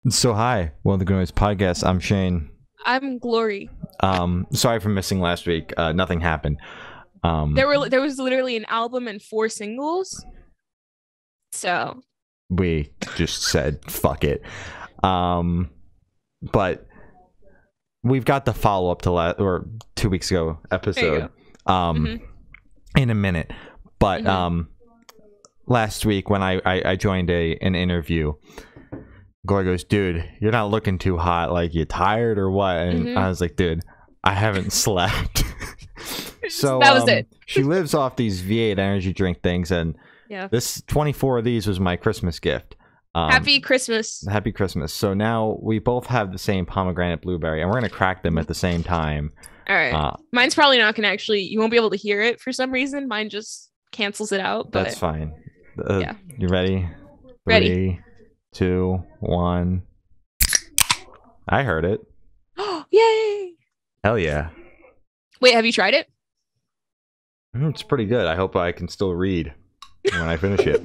So hi, welcome to the Noise Podcast. I'm Shane. I'm Glory. Sorry for missing last week. Nothing happened. There was literally an album and 4 singles. So We just said fuck it. But we've got the follow up to 2 weeks ago episode. In a minute. But last week when I joined an interview, Glory goes, dude, you're not looking too hot. Like, you tired or what? And I was like, dude, I haven't slept. So that was it. She lives off these V8 energy drink things, and this 24 of these was my Christmas gift. Happy Christmas. Happy Christmas. So now we both have the same pomegranate blueberry, and we're going to crack them at the same time. All right. Mine's probably not going to you won't be able to hear it for some reason. Mine just cancels it out. But that's fine. Yeah. You ready? Ready. 3, 2, 1. I heard it. Yay. Hell yeah. Wait, have you tried it? It's pretty good. I hope I can still read when I finish it.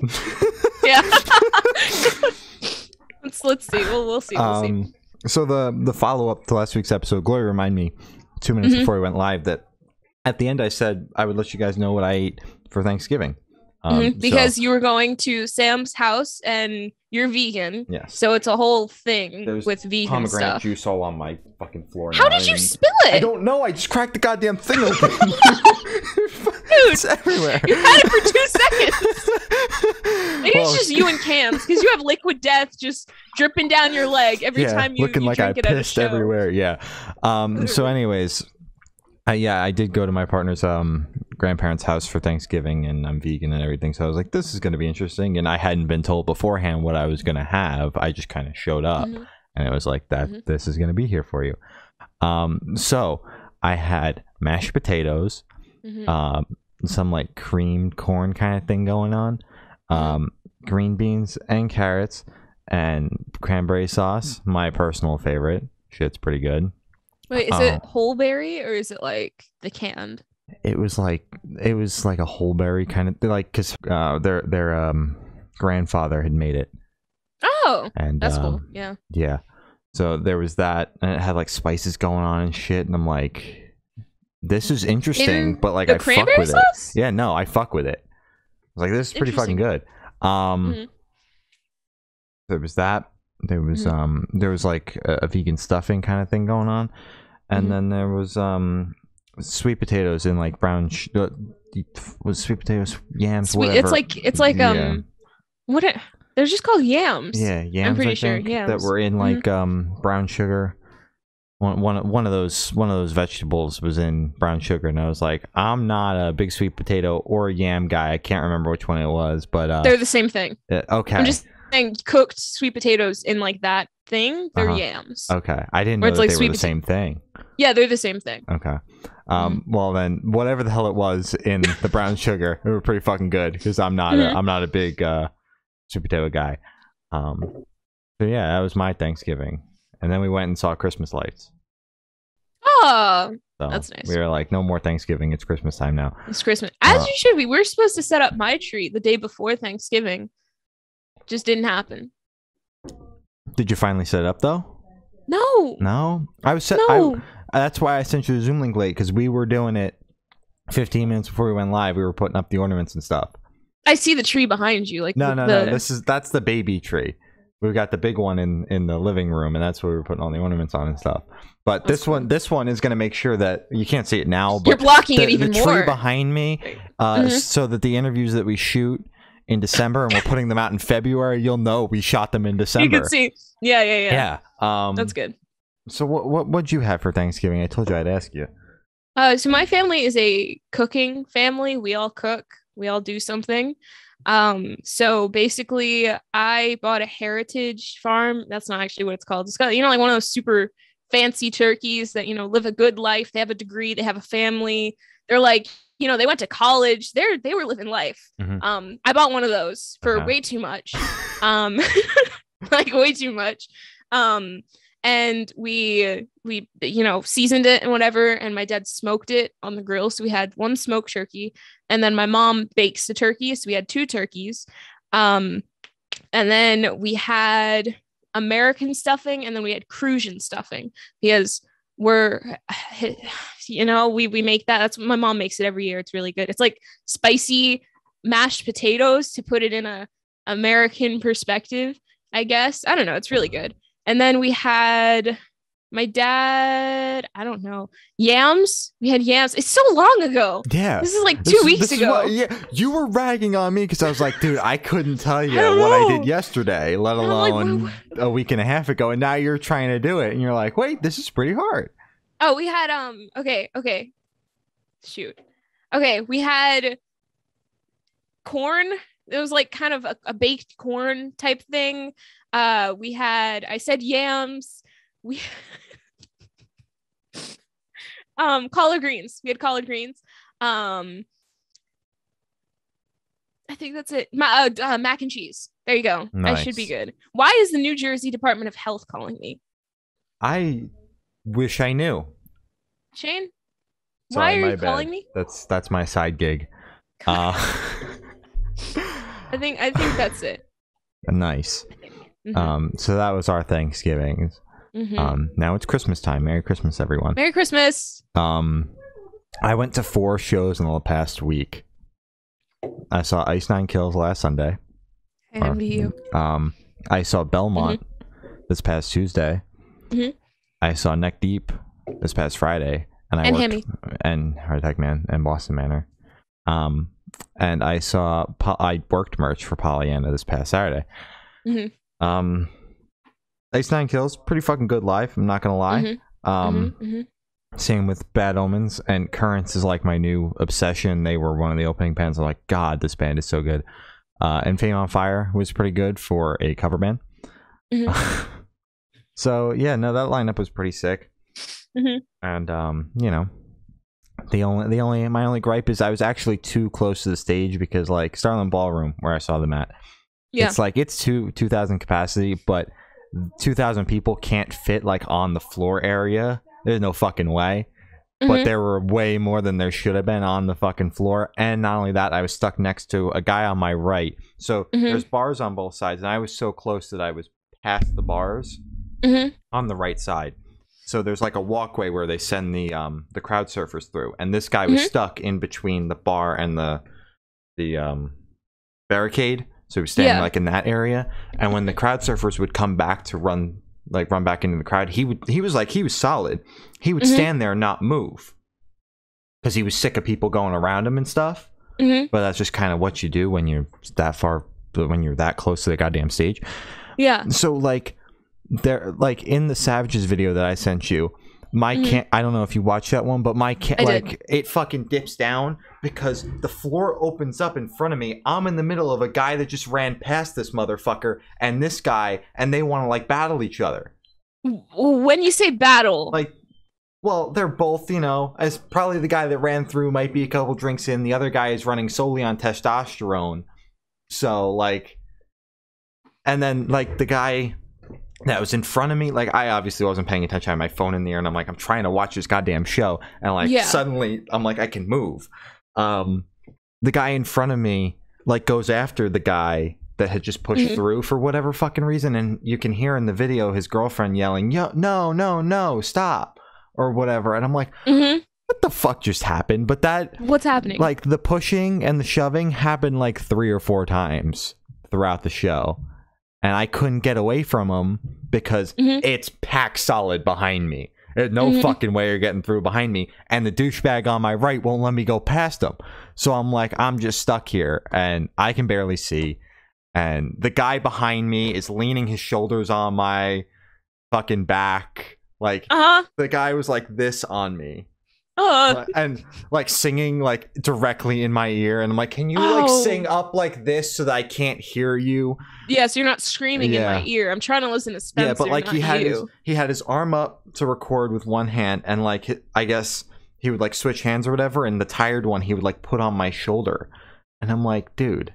Yeah. Let's see. We'll see. So the follow up to last week's episode, Glory reminded me 2 minutes before we went live that at the end I said I would let you guys know what I ate for Thanksgiving. Because you were going to Sam's house and you're vegan. Yes. So it's a whole thing with vegan pomegranate stuff. Juice all on my fucking floor. How did you spill it? I don't know. I just cracked the goddamn thing open. Dude, it's everywhere. You had it for 2 seconds. Maybe it's just you and cans because you have liquid death just dripping down your leg every time you looking like drink I it at a pissed show. everywhere. Yeah. So anyways, I did go to my partner's grandparents' house for Thanksgiving, and I'm vegan and everything, so I was like, this is going to be interesting, and I hadn't been told beforehand what I was going to have. I just kind of showed up, and it was like that. This is going to be here for you. So I had mashed potatoes, some like creamed corn kind of thing going on, green beans and carrots, and cranberry sauce, my personal favorite. Shit's pretty good. Wait, is it whole berry or is it like the canned? It was like a whole berry kind of, like, because their grandfather had made it. Oh, and that's cool. Yeah. So there was that, and it had like spices going on and shit, and I'm like, this is interesting, but like, I fuck with sauce? it. Yeah, no, I fuck with it. I was like, this is pretty fucking good. There was that. There was there was like a vegan stuffing kind of thing going on, and then there was sweet potatoes in like brown was sweet potatoes, yams, whatever. It's like they're just called yams. Yeah, yams. I'm pretty I sure think, yams that were in like brown sugar. One of those vegetables was in brown sugar, and I was like, I'm not a big sweet potato or yam guy. I can't remember which one it was, but they're the same thing. Okay. I'm just saying, cooked sweet potatoes in like that thing, they're yams. Okay, I didn't know that they were the same thing. Yeah, they're the same thing. Okay. Well then, whatever the hell it was in the brown sugar, it were pretty fucking good, because I'm not a big sweet potato guy. So yeah, that was my Thanksgiving, and then we went and saw Christmas lights. Oh, so that's nice. We were like, no more Thanksgiving. It's Christmas time now. It's Christmas, as you should be. We're supposed to set up my tree the day before Thanksgiving. Just didn't happen. Did you finally set it up though? No. I was set. No. That's why I sent you the Zoom link late, because we were doing it 15 minutes before we went live. We were putting up the ornaments and stuff. I see the tree behind you. Like no. That's the baby tree. We've got the big one in the living room, and that's where we're putting all the ornaments on and stuff. But this one is going to make sure that you can't see it now. But you're blocking it even more. The tree behind me, so that the interviews that we shoot in December and we're putting them out in February, you'll know we shot them in December. You can see. Yeah. That's good. So what'd you have for Thanksgiving? I told you I'd ask you. So my family is a cooking family. We all cook. We all do something. So basically I bought a heritage farm. That's not actually what it's called. It's got, like one of those super fancy turkeys that, live a good life. They have a degree. They have a family. They're like, they went to college. They were living life. I bought one of those for way too much. Like way too much. And we seasoned it and whatever, and my dad smoked it on the grill, so we had one smoked turkey, and then my mom bakes the turkey, so we had 2 turkeys. And then we had American stuffing, and then we had Crucian stuffing because we're, we make that. That's my mom makes it every year. It's really good. It's like spicy mashed potatoes, to put it in a American perspective, I guess. I don't know. It's really good. And then we had my dad, I don't know, yams. We had yams. It's so long ago. Yeah. This is like 2 weeks ago. You were ragging on me because I was like, dude, I couldn't tell you what I did yesterday, let alone a week and a half ago. And now you're trying to do it. And you're like, wait, this is pretty hard. Oh, we had, okay. Shoot. Okay, we had corn. It was like kind of a baked corn type thing. I said yams. We collard greens. We had collard greens. I think that's it. Mac and cheese. There you go. Nice. I should be good. Why is the New Jersey Department of Health calling me? I wish I knew. Shane? Sorry, why are you calling me? That's my side gig. I think that's it. Nice. Mm-hmm. So that was our Thanksgiving. Mm-hmm. Now it's Christmas time. Merry Christmas, everyone. Merry Christmas. I went to 4 shows in the past week. I saw Ice Nine Kills last Sunday. I envy you. I saw Belmont this past Tuesday. Mm-hmm. I saw Neck Deep this past Friday, and Heart Attack Man and Boston Manor. And I worked merch for Pollyanna this past Saturday. Mm-hmm. Ice Nine Kills, pretty fucking good live, I'm not gonna lie. Same with Bad Omens, and Currents is like my new obsession. They were one of the opening bands. I'm like, God, this band is so good. And Fame on Fire was pretty good for a cover band. Mm-hmm. So yeah, no, that lineup was pretty sick. Mm-hmm. And my only gripe is I was actually too close to the stage, because like Starland Ballroom, where I saw them at, it's like it's 2,000 capacity, but 2,000 people can't fit like on the floor area. There's no fucking way. But there were way more than there should have been on the fucking floor. And not only that, I was stuck next to a guy on my right. So there's bars on both sides, and I was so close that I was past the bars on the right side. So there's like a walkway where they send the crowd surfers through, and this guy was stuck in between the bar and the barricade. So he was standing like in that area, and when the crowd surfers would come back to run back into the crowd, he was solid. He would stand there and not move, because he was sick of people going around him and stuff. But that's just kind of what you do when you're that far, when you're that close to the goddamn stage. Yeah. So like there, like in the Savages video that I sent you, my I don't know if you watched that one, but my it fucking dips down because the floor opens up in front of me. I'm in the middle of a guy that just ran past this motherfucker and this guy, and they want to like battle each other. When you say battle, like, well, they're both, as probably the guy that ran through might be a couple drinks in. The other guy is running solely on testosterone. So like, and then like the guy that was in front of me, like I obviously wasn't paying attention. I had my phone in the air, and I'm like, I'm trying to watch this goddamn show, and like suddenly I'm like, I can move. The guy in front of me like goes after the guy that had just pushed through for whatever fucking reason, and you can hear in the video his girlfriend yelling, "Yo, no, stop," or whatever, and I'm like, what the fuck just happened? But what's happening? Like the pushing and the shoving happened like 3 or 4 times throughout the show. And I couldn't get away from him because it's packed solid behind me. There's no fucking way you're getting through behind me. And the douchebag on my right won't let me go past him. So I'm like, I'm just stuck here and I can barely see. And the guy behind me is leaning his shoulders on my fucking back. Like, the guy was like this on me. And like singing like directly in my ear, and I'm like, can you like sing up like this so that I can't hear you? Yeah, so you're not screaming in my ear. I'm trying to listen to Spencer. Yeah, but like he had his arm up to record with one hand, and like I guess he would like switch hands or whatever, and the tired one he would like put on my shoulder, and I'm like, dude,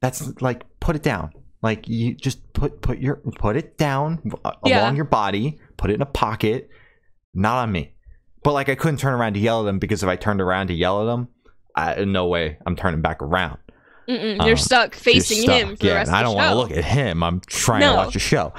that's like, put it down. Like, you just put it down along your body, put it in a pocket, not on me. But like, I couldn't turn around to yell at him, because if I turned around to yell at him, no way I'm turning back around. You're stuck facing him for the rest of the show. I don't want to look at him. I'm trying to watch the show.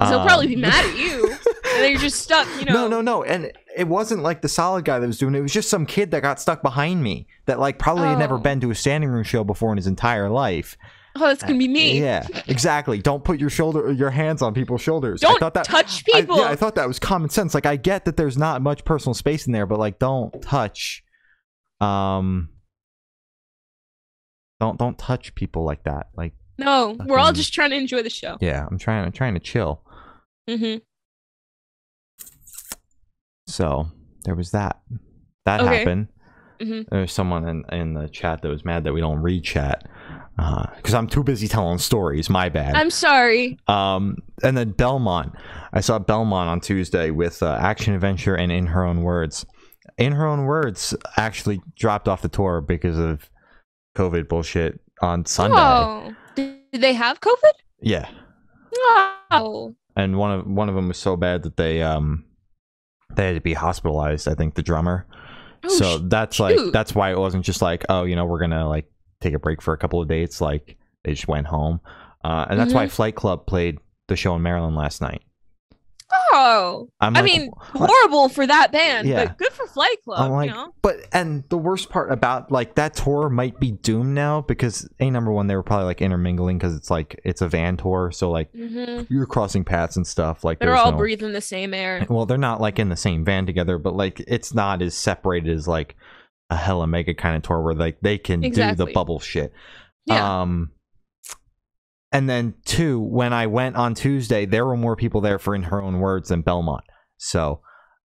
He'll probably be mad at you, and then you're just stuck. You know. No, and it wasn't like the solid guy that was doing it. It was just some kid that got stuck behind me that like probably had never been to a standing room show before in his entire life. Oh, that's gonna be me. Yeah, exactly. Don't put your hands on people's shoulders. Don't touch people. I thought that was common sense. Like, I get that there's not much personal space in there, but like, don't touch. Don't touch people like that. Like, no, we're all just trying to enjoy the show. Yeah, I'm trying to chill. Mm-hmm. So there was that. That happened. Mm-hmm. There's someone in the chat that was mad that we don't read chat because I'm too busy telling stories. My bad. I'm sorry. And then Belmont. I saw Belmont on Tuesday with Action Adventure and In Her Own Words. In Her Own Words actually dropped off the tour because of COVID bullshit on Sunday. Oh, did they have COVID? Yeah. Oh. And one of them was so bad that they had to be hospitalized. I think the drummer. Oh, so that's why it wasn't just like, oh, we're gonna like take a break for a couple of dates. Like, they just went home, and that's why Flight Club played the show in Maryland last night. Oh, I mean, horrible for that band, but good for Flight Club. I'm like, but and the worst part about like that tour might be doomed now because number one, they were probably like intermingling because it's a van tour, so like you're crossing paths and stuff. Like they're all breathing the same air. Well, they're not like in the same van together, but like it's not as separated as like a Hella Mega kind of tour where like they can do the bubble shit. Yeah. And then two, when I went on Tuesday, there were more people there for In Her Own Words than Belmont. So,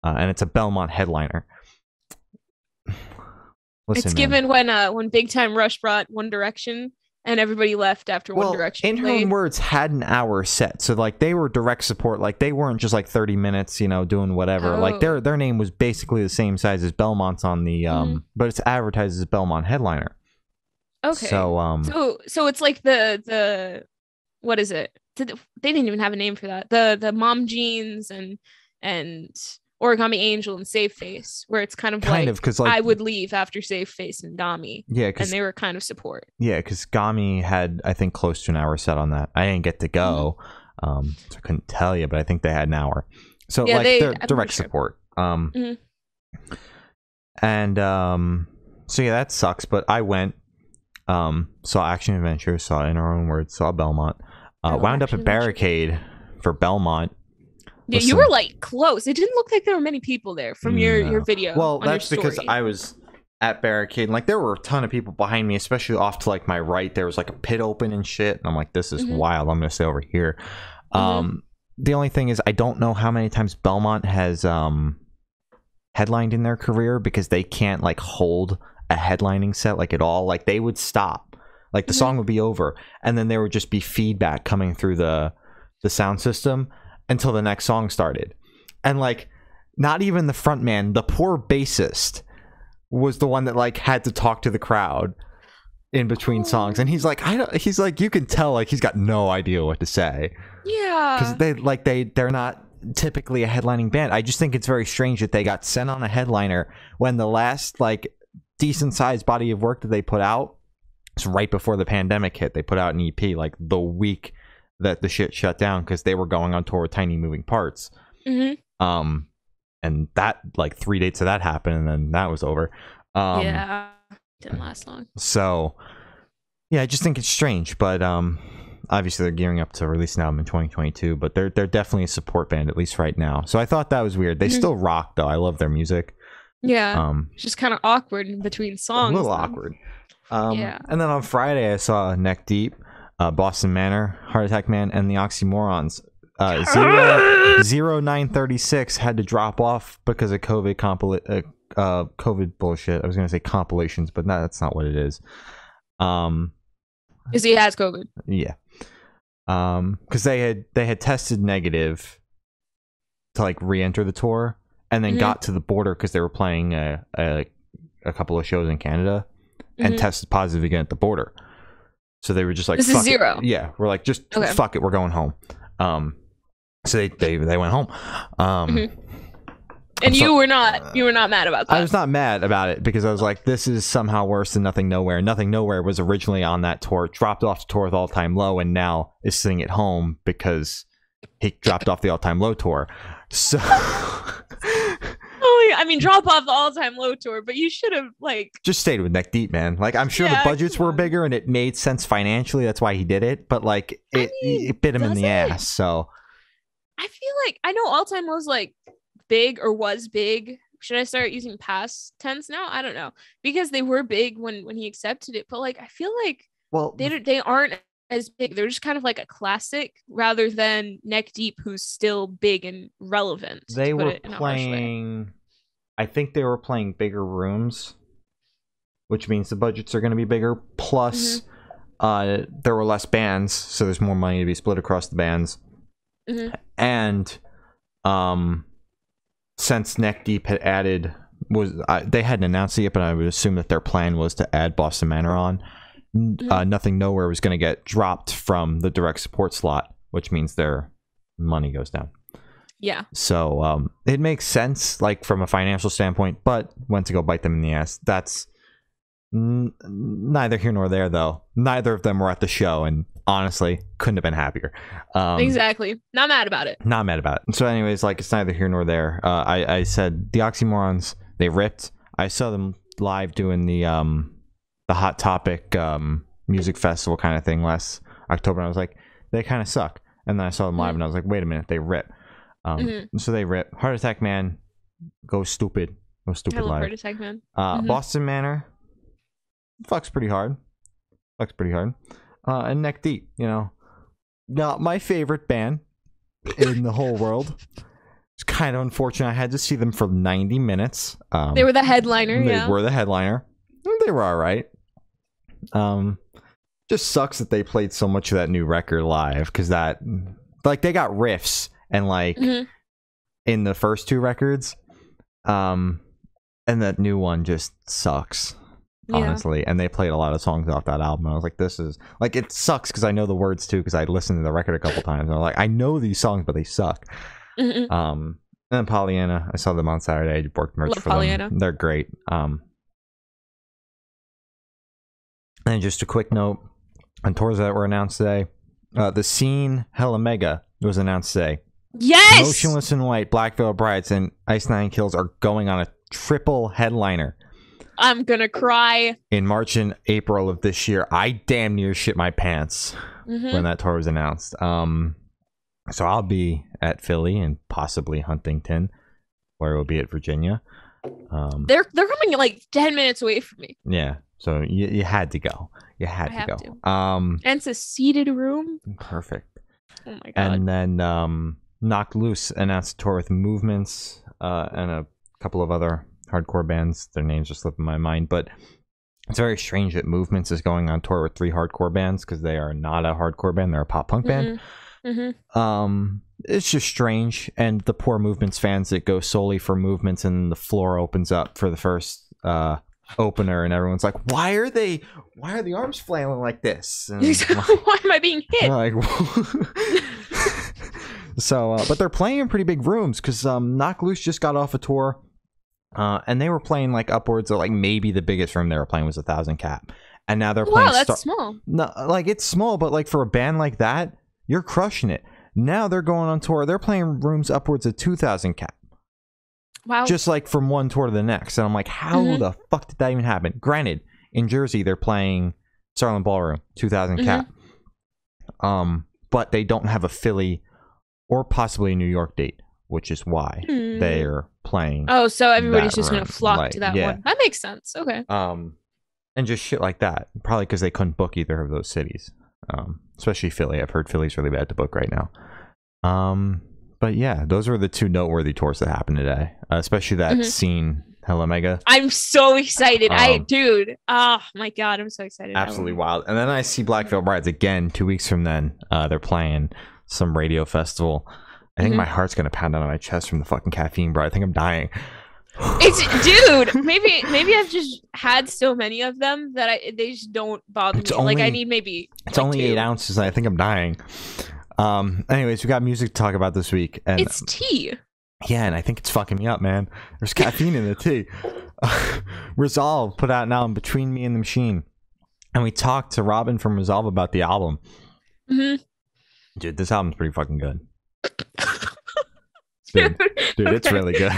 and it's a Belmont headliner. Listen, it's given when Big Time Rush brought One Direction and everybody left after One Direction. In Her Own Words had an hour set, so like they were direct support. Like they weren't just like 30 minutes, doing whatever. Like their name was basically the same size as Belmont's on the but it's advertised as Belmont headliner. Okay. So so it's like the what is it? They didn't even have a name for that. The Mom Jeans and Origami Angel and Save Face, where it's kind of because like I would leave after Save Face and Gami. Yeah, and they were kind of support. Yeah, because Gami had I think close to an hour set on that. I didn't get to go, so I couldn't tell you, but I think they had an hour. So yeah, they're direct support. And so yeah, that sucks. But I went. Saw Action Adventure, saw In Her Own Words, saw Belmont, wound up at Barricade for Belmont. Yeah, you were like close. It didn't look like there were many people there from your video. Well, that's because I was at Barricade and like there were a ton of people behind me, especially off to like my right. There was like a pit open and shit, and I'm like, this is wild. I'm gonna stay over here. The only thing is, I don't know how many times Belmont has headlined in their career because they can't like hold a headlining set like at all. Like they would stop, like the song would be over and then there would just be feedback coming through the sound system until the next song started. And like not even the front man, the poor bassist was the one that like had to talk to the crowd in between songs, and he's like you can tell like he's got no idea what to say. Yeah, because they're not typically a headlining band. I just think it's very strange that they got sent on a headliner when the last like decent sized body of work that they put out is right before the pandemic hit. They put out an EP like the week that the shit shut down because they were going on tour with Tiny Moving Parts. And that like 3 dates of that happened and then that was over. Yeah, didn't last long. So yeah, I just think it's strange, but obviously they're gearing up to release an album in 2022, but they're definitely a support band at least right now. So I thought that was weird. They still rock though. I love their music. Yeah, it's just kind of awkward in between songs. A little awkward. Yeah. And then on Friday, I saw Neck Deep, Boston Manor, Heart Attack Man, and the Oxymorons. 0936 had to drop off because of COVID COVID bullshit. I was going to say compilations, but that's not what it is. Because he has COVID. Yeah. Because they had tested negative to like re-enter the tour. And then got to the border because they were playing a couple of shows in Canada and tested positive again at the border. So they were just like, this is zero. Yeah, we're like, just fuck it, we're going home. So they went home. And you were not mad about that. I was not mad about it because I was like, this is somehow worse than Nothing Nowhere. Nothing Nowhere was originally on that tour, dropped off the tour with All Time Low, and now is sitting at home because he dropped off the all-time low tour. So Oh, I mean, drop off the all-time low tour, but you should have like just stayed with Neck Deep, man. Like, I'm sure the budgets were bigger and it made sense financially. That's why he did it. But like, it bit him in the ass. So I feel like I know all-time low's like big or was big. Should I start using past tense now? I don't know, because they were big when he accepted it. But like, I feel like they aren't as big. They're just kind of like a classic rather than Neck Deep, who's still big and relevant. They were playing, I think they were playing bigger rooms, which means the budgets are going to be bigger. Plus, there were less bands, so there's more money to be split across the bands. And since Neck Deep had added, they hadn't announced it yet, but I would assume that their plan was to add Boston Manor on. Nothing Nowhere was going to get dropped from the direct support slot, which means their money goes down. Yeah. So it makes sense, like from a financial standpoint, but went to go bite them in the ass. That's neither here nor there, though. Neither of them were at the show, and honestly, couldn't have been happier. Exactly. Not mad about it. Not mad about it. So anyways, like, it's neither here nor there. I said the Oxymorons, they ripped. I saw them live doing the Hot Topic music festival kind of thing last October, and I was like, they kind of suck. And then I saw them live, and I was like, wait a minute, they rip. So they rip. Heart Attack Man, go stupid. Go stupid. I love live. Heart Attack Man. Boston Manor, fucks pretty hard. And Neck Deep, you know, not my favorite band in the whole world. It's kind of unfortunate. I had to see them for 90 minutes. They were the headliner. They were the headliner. They were all right. Just sucks that they played so much of that new record live, because that, like, they got riffs and like in the first two records, and that new one just sucks. Honestly, and they played a lot of songs off that album. I was like, this is like, it sucks because I know the words too, because I listened to the record a couple times, and I'm like, I know these songs, but they suck. And then Pollyanna, I saw them on Saturday. I worked merch for Pollyanna. Them. They're great. And just a quick note on tours that were announced today. The Scene Hella Mega was announced today. Yes! Motionless in White, Black Veil Brides, and Ice Nine Kills are going on a triple headliner. I'm gonna cry. In March and April of this year. I damn near shit my pants when that tour was announced. So I'll be at Philly and possibly Huntington, or we'll be at Virginia. They're coming like 10 minutes away from me. Yeah. So you had to go. You had to go. And it's a seated room. Perfect. Oh my god. And then Knocked Loose announced a tour with Movements and a couple of other hardcore bands. Their names are slipping my mind, but it's very strange that Movements is going on tour with 3 hardcore bands, because they are not a hardcore band. They're a pop punk band. It's just strange. And the poor Movements fans that go solely for Movements, and the floor opens up for the first opener, and everyone's like, why are the arms flailing like this? And why am I being hit? Like, so but they're playing in pretty big rooms, because Knocked Loose just got off a tour, and they were playing like upwards of, like, maybe the biggest room they were playing was 1,000 cap, and now they're playing. Wow, that's small. No, like, it's small, but like for a band like that, you're crushing it. Now they're going on tour. They're playing rooms upwards of 2,000 cap. Wow. Just like from one tour to the next. And I'm like, how the fuck did that even happen? Granted, in Jersey, they're playing Starland Ballroom, 2,000 cap. But they don't have a Philly or possibly a New York date, which is why they're playing. Oh, so everybody's just going to flock to that one. That makes sense. Okay. And just shit like that. Probably because they couldn't book either of those cities. Especially Philly. I've heard Philly's really bad to book right now. But yeah, those were the 2 noteworthy tours that happened today. Especially that Scene Hella Mega. I'm so excited. Dude. Oh my god, I'm so excited. Absolutely wild. And then I see Black Veil Brides again 2 weeks from then. They're playing some radio festival. I think my heart's gonna pound out of my chest from the fucking caffeine, bro. I think I'm dying. Dude, maybe I've just had so many of them that they just don't bother me. Like, I need maybe. It's only 8 ounces, and I think I'm dying. Anyways, we got music to talk about this week, and it's tea. Yeah, and I think it's fucking me up, man. There's caffeine in the tea. Resolve put out an album, Between Me and the Machine, and we talked to Robin from Resolve about the album. Dude, this album's pretty fucking good. Dude, it's Okay. really good.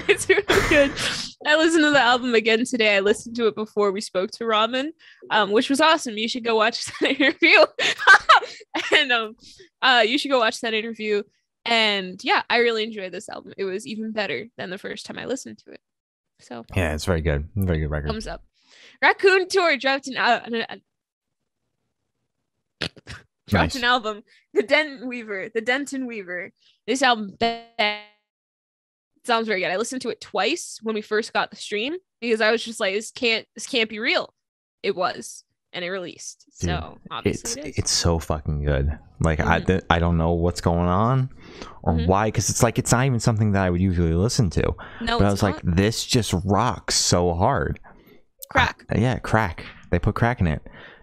It's really good. I listened to the album again today. I listened to it before we spoke to Robin, which was awesome. You should go watch that interview. And you should go watch that interview. And yeah, I really enjoyed this album. It was even better than the first time I listened to it. So Yeah, it's very good. Very good record. thumbs up. Raccoon Tour dropped an Nice. album. The Denton Weaver. This album sounds very good. I listened to it twice when we first got the stream because I was just like, this can't be real. It was, and it released. Dude, so obviously it's so fucking good. Like Mhm. I don't know what's going on or Mhm. why, because it's like it's not even something that I would usually listen to. No, But I it's was not. like, this just rocks so hard. Crack. Yeah, crack. They put crack in it.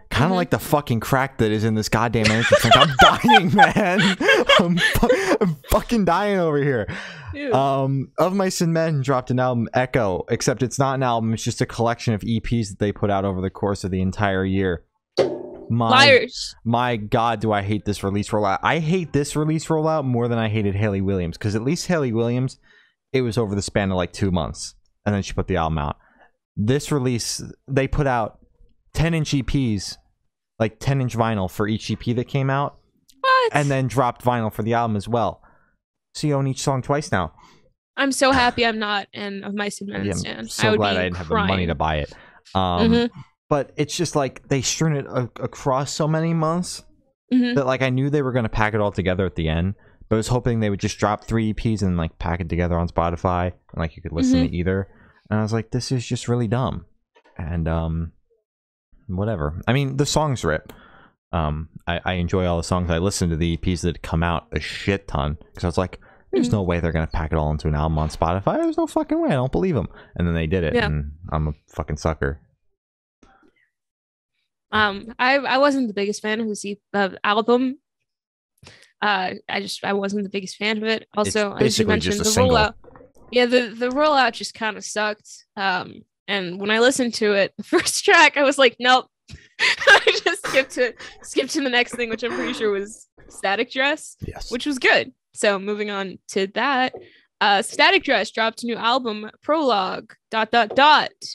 Kind of Mhm. like the fucking crack that is in this goddamn entrance. Like, I'm dying, man. I'm fucking dying over here. Dude. Of Mice and Men dropped an album, Echo, except it's not an album. It's just a collection of EPs that they put out over the course of the entire year. Liars. My God, do I hate this release rollout. I hate this release rollout more than I hated Hayley Williams, because at least Hayley Williams, it was over the span of like 2 months, and then she put the album out. This release, they put out 10-inch EPs, like 10-inch vinyl for each EP that came out, What? and then dropped vinyl for the album as well. So you own each song twice now. I'm so happy I'm not an Of Mice and Men Yeah, stan. I'm so I would glad be I didn't have the money crying. to buy it. Mhm. But it's just like they strewn it across so many months Mhm. that like I knew they were going to pack it all together at the end, but I was hoping they would just drop 3 EPs and like pack it together on Spotify and like you could listen to either. And I was like, this is just really dumb. And whatever. I mean, the songs rip. I enjoy all the songs. I listened to the EPs that come out a shit ton because I was like, there's no way they're gonna pack it all into an album on Spotify. There's no fucking way. I don't believe them. And then they did it, Yeah. and I'm a fucking sucker. I wasn't the biggest fan of the album. I wasn't the biggest fan of it. Also, as you basically mentioned, just a the single. rollout. Yeah, the rollout just kind of sucked. And when I listened to it, the first track, I was like, nope. I just skipped to the next thing, which I'm pretty sure was Static Dress, Yes. which was good. So moving on to that, Static Dress dropped a new album, Prologue, ...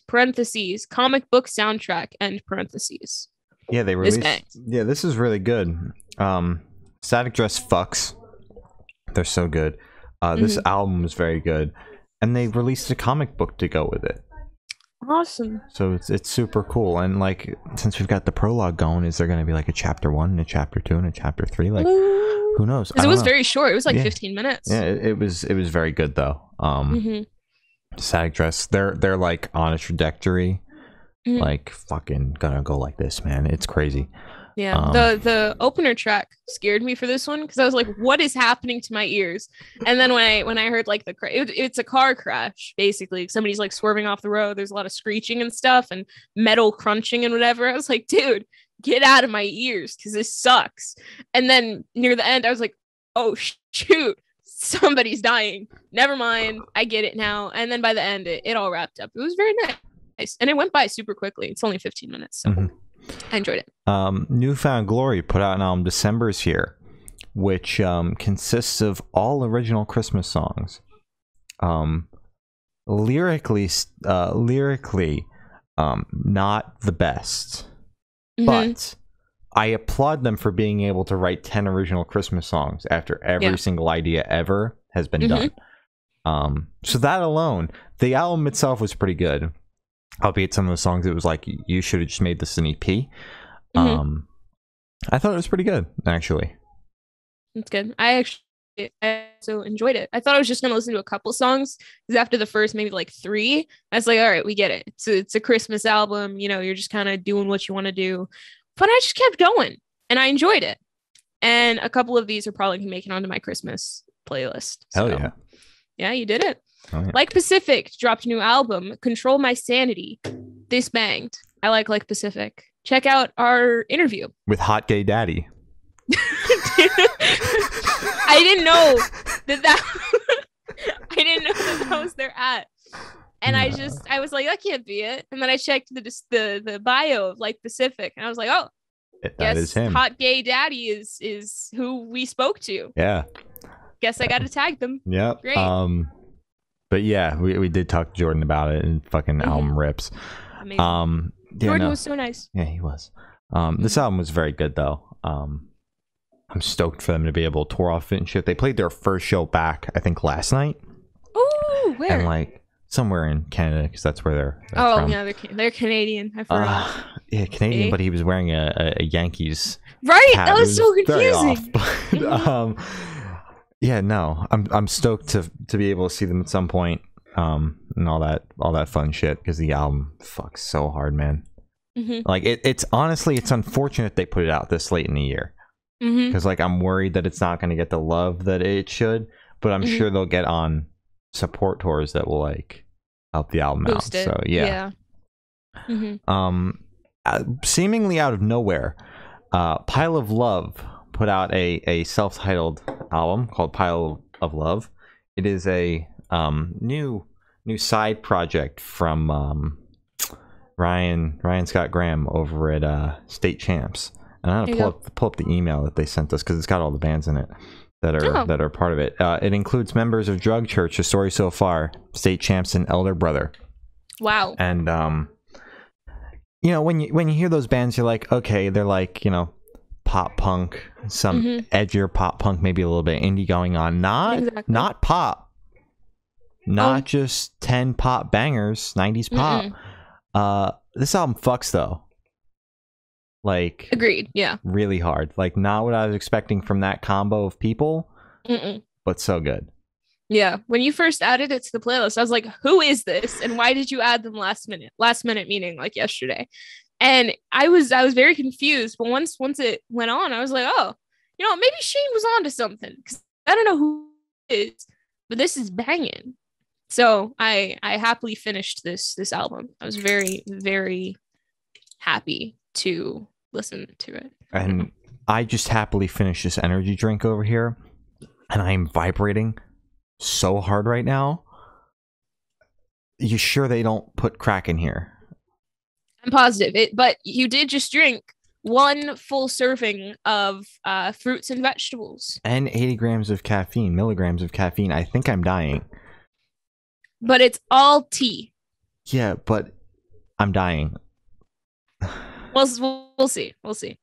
parentheses, comic book soundtrack, end parentheses. Yeah, they This released. bangs. Yeah, this is really good. Static Dress fucks. They're so good. This album is very good, and they released a comic book to go with it. Awesome. So it's super cool. And like, since we've got the prologue going, is there going to be like a chapter 1 and a chapter 2 and a chapter 3? Like, who knows? Because it was very short. It was like Yeah. 15 minutes. Yeah, it was very good though. Static Dress, they're like on a trajectory, like fucking gonna go like this, man. It's crazy. Yeah, the opener track scared me for this one because I was like, "What is happening to my ears?" And then when I heard like it's a car crash basically. Somebody's like swerving off the road. There's a lot of screeching and stuff and metal crunching and whatever. I was like, "Dude, get out of my ears because this sucks." And then near the end, I was like, "Oh shoot, somebody's dying. Never mind, I get it now." And then by the end, it all wrapped up. It was very nice, and it went by super quickly. It's only 15 minutes, so I enjoyed it. Newfound Glory put out an album, December's Here, which consists of all original Christmas songs. Lyrically, not the best, but I applaud them for being able to write 10 original Christmas songs after every single idea ever has been done. So that alone, the album itself was pretty good. Albeit some of the songs, it was like, you should have just made this an EP. I thought it was pretty good, actually. It's good. I also enjoyed it. I thought I was just gonna listen to a couple songs because after the first maybe like 3, I was like, all right, we get it. It's a Christmas album. You know, you're just kind of doing what you want to do. But I just kept going and I enjoyed it. And a couple of these are probably gonna make it onto my Christmas playlist. Hell So, yeah. yeah, you did it. Oh, yeah. Like Pacific dropped a new album, Control My Sanity. This banged. I like Pacific. Check out our interview. With Hot Gay Daddy. I didn't know that I didn't know that was their at. And I was like, that can't be it. And then I checked the bio of Like Pacific, and I was like, that is him. Hot Gay Daddy is who we spoke to. Yeah. guess I got to tag them. Yep. Great. But yeah, we did talk to Jordan about it, and fucking album rips. Amazing. Jordan was so nice. Yeah, he was. This album was very good though. I'm stoked for them to be able to tour off it and shit. They played their first show back, I think, last night. Ooh, where? And like somewhere in Canada, because that's where they're from. Yeah, they're Canadian. I forgot. Yeah, Canadian, but he was wearing a Yankees. Right, hat. that was so confusing. Very off, but, yeah, no, I'm stoked to be able to see them at some point, and all that fun shit, because the album fucks so hard, man. Like it's honestly, it's unfortunate they put it out this late in the year, because like I'm worried that it's not going to get the love that it should, but I'm sure they'll get on support tours that will like help the album Boost out. it. So yeah. Seemingly out of nowhere, Pile of Love put out a self-titled album called Pile of Love. It is a new side project from Ryan Scott Graham over at State Champs. And I'm gonna pull up the email that they sent us, because it's got all the bands in it that are part of it. It includes members of Drug Church, A Story So Far, State Champs, and Elder Brother. Wow. And you know, when you hear those bands, you're like, okay, they're like, you know, pop punk, some edgier pop punk, maybe a little bit indie going on. Not pop. Not just 10 pop bangers, 90s pop. This album fucks though. Like, agreed. Yeah. Really hard. Like, not what I was expecting from that combo of people, but so good. Yeah. When you first added it to the playlist, I was like, who is this? And why did you add them last minute? Last minute meaning like yesterday. And I was very confused. But once it went on, I was like, oh, you know, maybe Shane was onto something. 'Cause I don't know who it is, but this is banging. So I happily finished this album. I was very, very happy to listen to it. And I just happily finished this energy drink over here, and I am vibrating so hard right now. You sure they don't put crack in here? I'm positive. But you did just drink one full serving of fruits and vegetables. And 80 milligrams of caffeine. I think I'm dying. But it's all tea. Yeah, but I'm dying. We'll see. We'll see.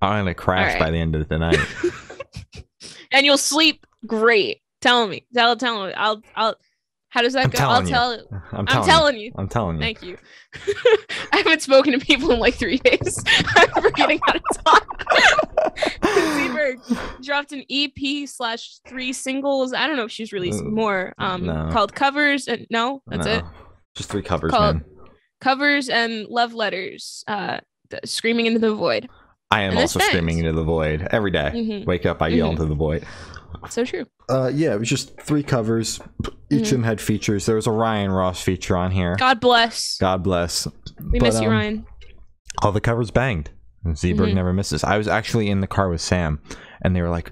I'm gonna crash by the end of the night. And you'll sleep great. Tell me. Tell me. I'll. How does that go? I'm telling you. I'm telling you. Thank you. I haven't spoken to people in like 3 days. I'm forgetting how to talk. Zeberg dropped an EP/3 singles. I don't know if she's released more. Called Covers. And that's it. Just 3 covers, man. Covers and Love Letters. Screaming into the void. I am also screaming into the void every day. Wake up, I yell into the void. So true. Yeah, it was just 3 covers. Each of them had features. There was a Ryan Ross feature on here. God bless. We miss you, Ryan. All the covers banged. Zeberg never misses. I was actually in the car with Sam, and they were like,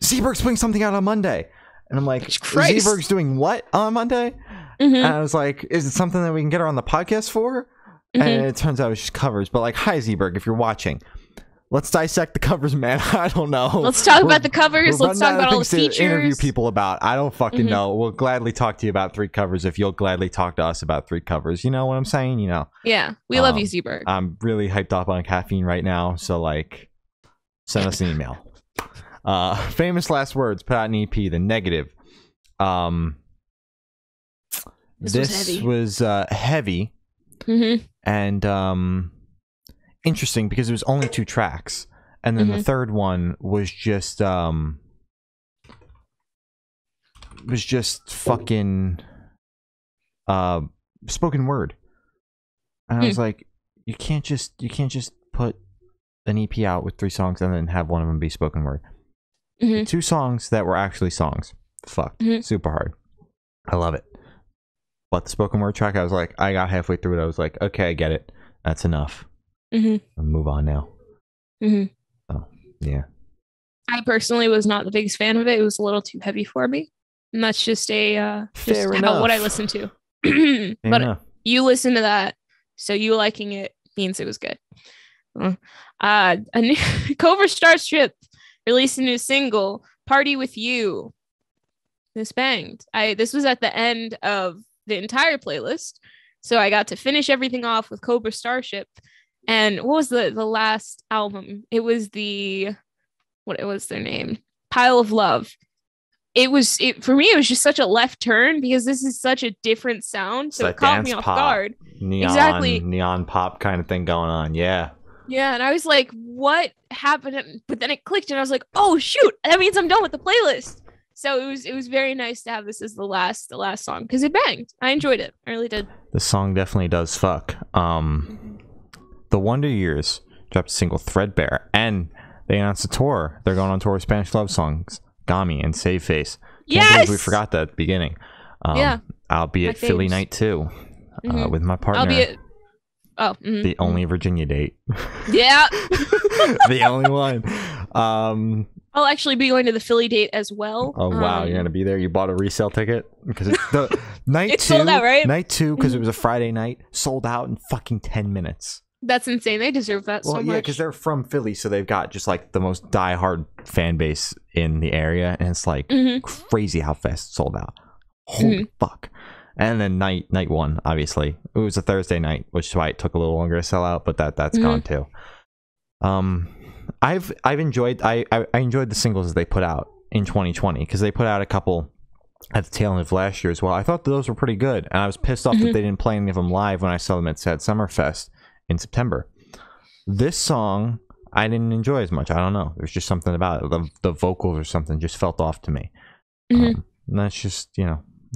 Zeberg's putting something out on Monday. And I'm like, Zeberg's doing what on Monday? And I was like, is it something that we can get her on the podcast for? And it turns out it's just covers. But like, hi, Zeberg, if you're watching. Let's dissect the covers, man. I don't know. Let's talk about the covers. Let's talk about all the features. To interview people about. I don't fucking know. We'll gladly talk to you about 3 covers if you'll gladly talk to us about 3 covers. You know what I'm saying? You know. Yeah, we love you, Zeberg. I'm really hyped up on caffeine right now, so like, send us an email. Famous Last Words put out an EP, The Negative. This was heavy. And interesting because it was only 2 tracks, and then the third one was just fucking spoken word. And I was like, you can't just put an EP out with 3 songs and then have one of them be spoken word. 2 songs that were actually songs. Fuck, super hard. I love it. But the spoken word track, I was like, I got halfway through it. I was like, okay, I get it. That's enough. I'll move on now. Oh, yeah. I personally was not the biggest fan of it. It was a little too heavy for me, and that's just what I listened to. But you listen to that, so you liking it means it was good. A new Cobra Starship released a new single Party with You. This banged. This was at the end of the entire playlist. So I got to finish everything off with Cobra Starship. And what was the last album? It was what was their name? Pile of Love. For me, it was just such a left turn because this is such a different sound. So it caught me off guard. Neon pop kind of thing going on. Yeah. Yeah, and I was like, what happened? But then it clicked and I was like, oh shoot, that means I'm done with the playlist. So it was very nice to have this as the last song because it banged. I enjoyed it. I really did. The song definitely does fuck. The Wonder Years dropped a single, Threadbare, and they announced a tour. They're going on tour with Spanish love songs, Gami and Save Face. Can't believe we forgot that at the beginning. Yeah. I'll be at Philly Night 2 with my partner. I'll be at the only Virginia date. Yeah. The only one. I'll actually be going to the Philly date as well. Oh wow, you're gonna be there. You bought a resale ticket because the night it's 2 sold out, right? Night 2 because it was a Friday night, sold out in fucking 10 minutes. That's insane. They deserve that so much. Yeah, because they're from Philly, so they've got just like the most diehard fan base in the area, and it's like crazy how fast it sold out. Holy fuck! And then night 1, obviously, it was a Thursday night, which is why it took a little longer to sell out, but that's gone too. I've enjoyed I enjoyed the singles that they put out in 2020 because they put out a couple at the tail end of last year as well. I thought those were pretty good, and I was pissed off that they didn't play any of them live when I saw them at Sad Summerfest in September. This song I didn't enjoy as much. I don't know. There's just something about it. The vocals or something just felt off to me. And that's just,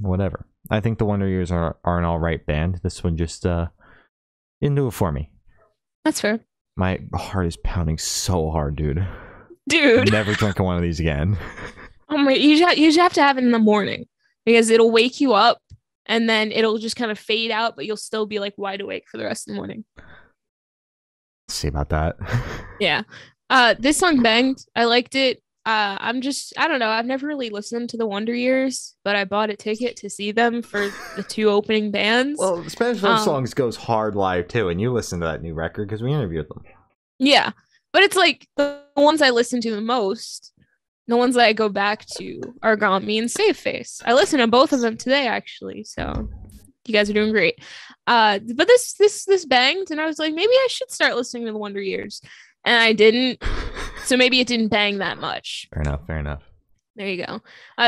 whatever. I think the Wonder Years are an all right band. This one just didn't do it for me. That's fair. My heart is pounding so hard, dude. Dude. Never drinking one of these again. Oh my! You just have to have it in the morning because it'll wake you up and then it'll just kind of fade out, but you'll still be like wide awake for the rest of the morning. Let's see about that. Yeah. This song banged. I liked it. I don't know. I've never really listened to the Wonder Years, but I bought a ticket to see them for the 2 opening bands. Well, Spanish Love Songs goes hard live too, and you listen to that new record because we interviewed them. Yeah, but it's like the ones I listen to the most, the ones that I go back to are Gami and Save Face. I listened to both of them today, actually, so you guys are doing great. But this banged, and I was like, maybe I should start listening to the Wonder Years. And I didn't, so maybe it didn't bang that much. Fair enough. There you go.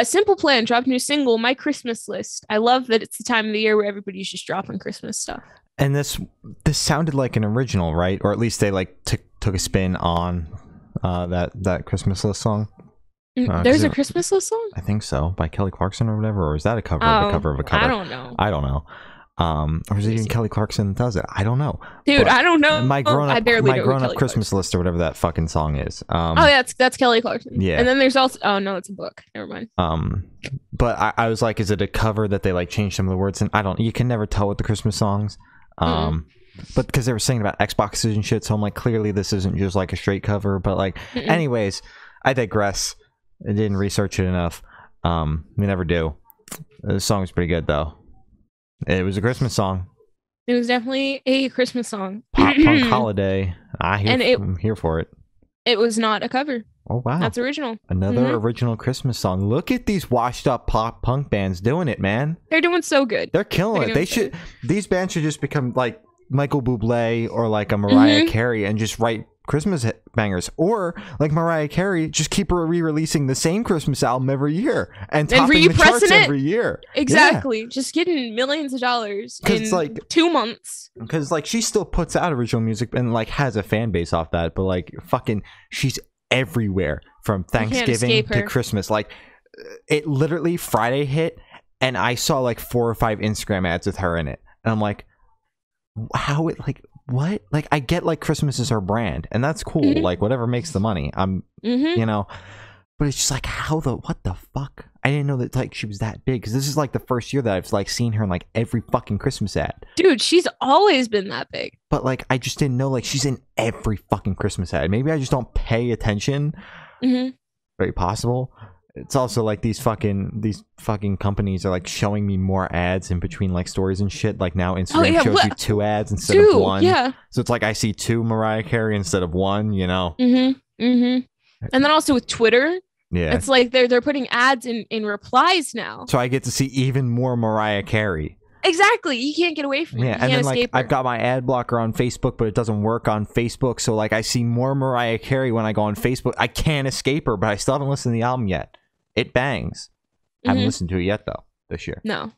Simple Plan dropped a new single, My Christmas List. I love that it's the time of the year where everybody's just dropping Christmas stuff. And this sounded like an original, right? Or at least they like took a spin on that Christmas List song. There's a Christmas List song? I think so, by Kelly Clarkson or whatever. Or is that a cover of a cover of a cover? I don't know. Or is it even Kelly Clarkson that does it? I don't know. Dude, I don't know. My grown-up Christmas List or whatever that fucking song is. That's Kelly Clarkson. Yeah. And then there's also it's a book. Never mind. But I was like, is it a cover that they like changed some of the words? And you can never tell with the Christmas songs. But because they were saying about Xboxes and shit, so I'm like, clearly this isn't just like a straight cover. But like, anyways, I digress. I didn't research it enough. We never do. The song was pretty good though. It was a Christmas song. It was definitely a Christmas song. Pop punk holiday. I'm here for it. It was not a cover. Oh wow, that's original. Another original Christmas song. Look at these washed up pop punk bands doing it, man. They're doing so good. They're killing it. These bands should just become like Michael Bublé or like a Mariah Carey and just write Christmas bangers, or like Mariah Carey, just keep re-releasing the same Christmas album every year and topping the charts every year. Exactly, just getting millions of dollars in like 2 months. Because like she still puts out original music and like has a fan base off that, but like fucking, she's everywhere from Thanksgiving to Christmas. Like it literally Friday hit, and I saw like 4 or 5 Instagram ads with her in it, and I'm like, how it like. What? Like, I get like Christmas is her brand, and that's cool. Like, whatever makes the money. I'm, but it's just like, what the fuck? I didn't know that like she was that big, because this is like the first year that I've like seen her in like every fucking Christmas ad. Dude, she's always been that big. But like, I just didn't know like she's in every fucking Christmas ad. Maybe I just don't pay attention. Very possible. It's also like these fucking companies are like showing me more ads in between like stories and shit. Like now Instagram shows you 2 ads instead of 1. Yeah. So it's like I see 2 Mariah Carey instead of 1, And then also with Twitter, Yeah. It's like they're putting ads in replies now. So I get to see even more Mariah Carey. Exactly. You can't get away from it. Yeah, You and can't then like escape her. I've got my ad blocker on Facebook, but it doesn't work on Facebook. So like I see more Mariah Carey when I go on Facebook. I can't escape her, but I still haven't listened to the album yet. It bangs. Haven't listened to it yet though this year. No.